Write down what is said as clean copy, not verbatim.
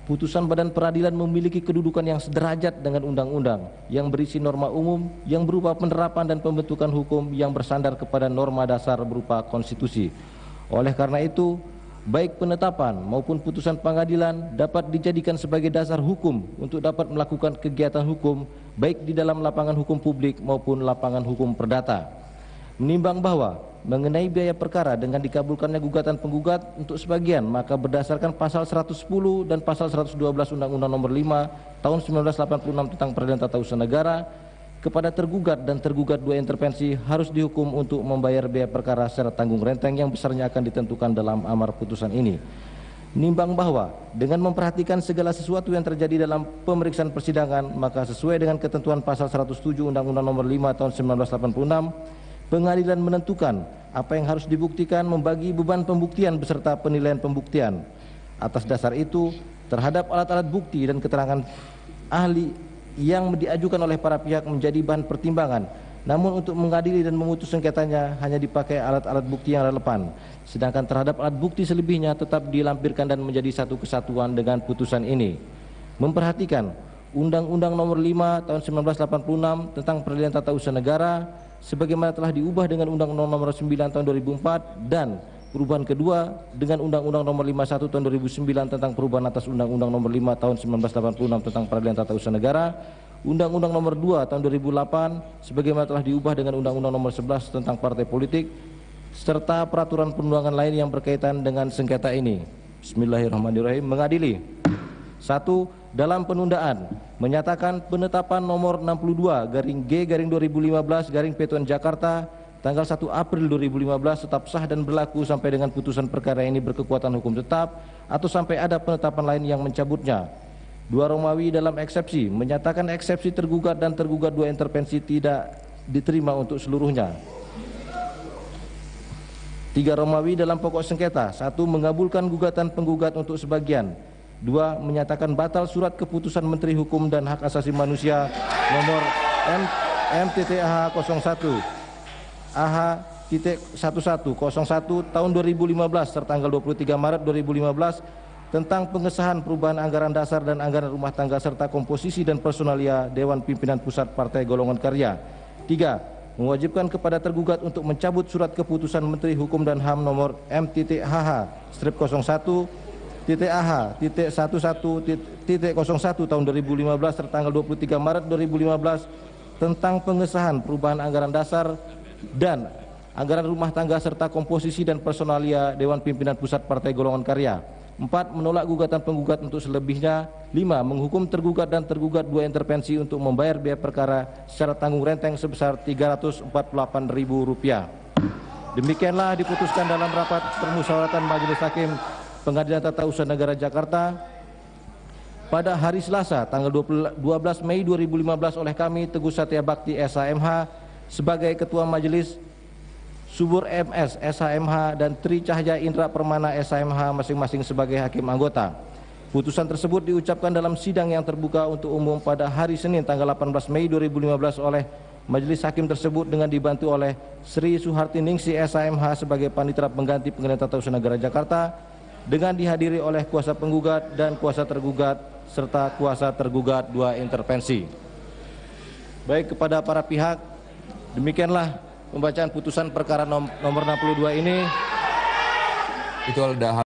putusan badan peradilan memiliki kedudukan yang sederajat dengan undang-undang yang berisi norma umum yang berupa penerapan dan pembentukan hukum yang bersandar kepada norma dasar berupa konstitusi. Oleh karena itu, baik penetapan maupun putusan pengadilan dapat dijadikan sebagai dasar hukum untuk dapat melakukan kegiatan hukum baik di dalam lapangan hukum publik maupun lapangan hukum perdata. Menimbang bahwa mengenai biaya perkara dengan dikabulkannya gugatan penggugat untuk sebagian, maka berdasarkan pasal 110 dan pasal 112 Undang-Undang Nomor 5 Tahun 1986 tentang Peradilan Tata Usaha Negara, kepada tergugat dan tergugat dua intervensi harus dihukum untuk membayar biaya perkara secara tanggung renteng yang besarnya akan ditentukan dalam amar putusan ini. Menimbang bahwa dengan memperhatikan segala sesuatu yang terjadi dalam pemeriksaan persidangan, maka sesuai dengan ketentuan pasal 107 Undang-Undang Nomor 5 Tahun 1986, pengadilan menentukan apa yang harus dibuktikan, membagi beban pembuktian beserta penilaian pembuktian. Atas dasar itu, terhadap alat-alat bukti dan keterangan ahli yang diajukan oleh para pihak menjadi bahan pertimbangan. Namun untuk mengadili dan memutus sengketanya hanya dipakai alat-alat bukti yang relevan. Sedangkan terhadap alat bukti selebihnya tetap dilampirkan dan menjadi satu kesatuan dengan putusan ini. Memperhatikan Undang-Undang Nomor 5 Tahun 1986 tentang Peradilan Tata Usaha Negara sebagaimana telah diubah dengan Undang-Undang Nomor 9 Tahun 2004 dan perubahan kedua dengan Undang-Undang Nomor 51 Tahun 2009 tentang perubahan atas Undang-Undang Nomor 5 Tahun 1986 tentang Peradilan Tata Usaha Negara, Undang-Undang Nomor 2 Tahun 2008 sebagaimana telah diubah dengan Undang-Undang Nomor 11 tentang Partai Politik, serta peraturan perundangan lain yang berkaitan dengan sengketa ini. Bismillahirrahmanirrahim. Mengadili. 1. Dalam penundaan menyatakan penetapan nomor 62/G/2015/Pt Jakarta tanggal 1 April 2015 tetap sah dan berlaku sampai dengan putusan perkara ini berkekuatan hukum tetap atau sampai ada penetapan lain yang mencabutnya. 2 Romawi dalam eksepsi menyatakan eksepsi tergugat dan tergugat dua intervensi tidak diterima untuk seluruhnya. 3 Romawi dalam pokok sengketa. 1. Mengabulkan gugatan penggugat untuk sebagian. 2. Menyatakan batal surat keputusan Menteri Hukum dan Hak Asasi Manusia nomor MTTAH 01 AH.1101 tahun 2015 tertanggal 23 Maret 2015 tentang pengesahan perubahan anggaran dasar dan anggaran rumah tangga serta komposisi dan personalia Dewan Pimpinan Pusat Partai Golongan Karya. 3. Mewajibkan kepada tergugat untuk mencabut surat keputusan Menteri Hukum dan HAM nomor MTTHH-01.11.01 tahun 2015 tertanggal 23 Maret 2015 tentang pengesahan perubahan anggaran dasar dan anggaran rumah tangga serta komposisi dan personalia Dewan Pimpinan Pusat Partai Golongan Karya. 4. Menolak gugatan penggugat untuk selebihnya. 5. Menghukum tergugat dan tergugat dua intervensi untuk membayar biaya perkara secara tanggung renteng sebesar Rp348.000. Demikianlah diputuskan dalam rapat permusyawaratan Majelis Hakim Pengadilan Tata Usaha Negara Jakarta pada hari Selasa tanggal 12 Mei 2015 oleh kami Teguh Satya Bakti SHMH sebagai Ketua Majelis, Subur MS SHMH dan Tri Cahya Indra Permana SHMH masing-masing sebagai hakim anggota. Putusan tersebut diucapkan dalam sidang yang terbuka untuk umum pada hari Senin tanggal 18 Mei 2015 oleh Majelis Hakim tersebut dengan dibantu oleh Sri Suharti Ningsi SHMH sebagai Panitera Pengganti Pengadilan Tata Usaha Negara Jakarta dengan dihadiri oleh kuasa penggugat dan kuasa tergugat serta kuasa tergugat dua intervensi. Baik, kepada para pihak, demikianlah pembacaan putusan perkara nomor 62 ini. Itu ada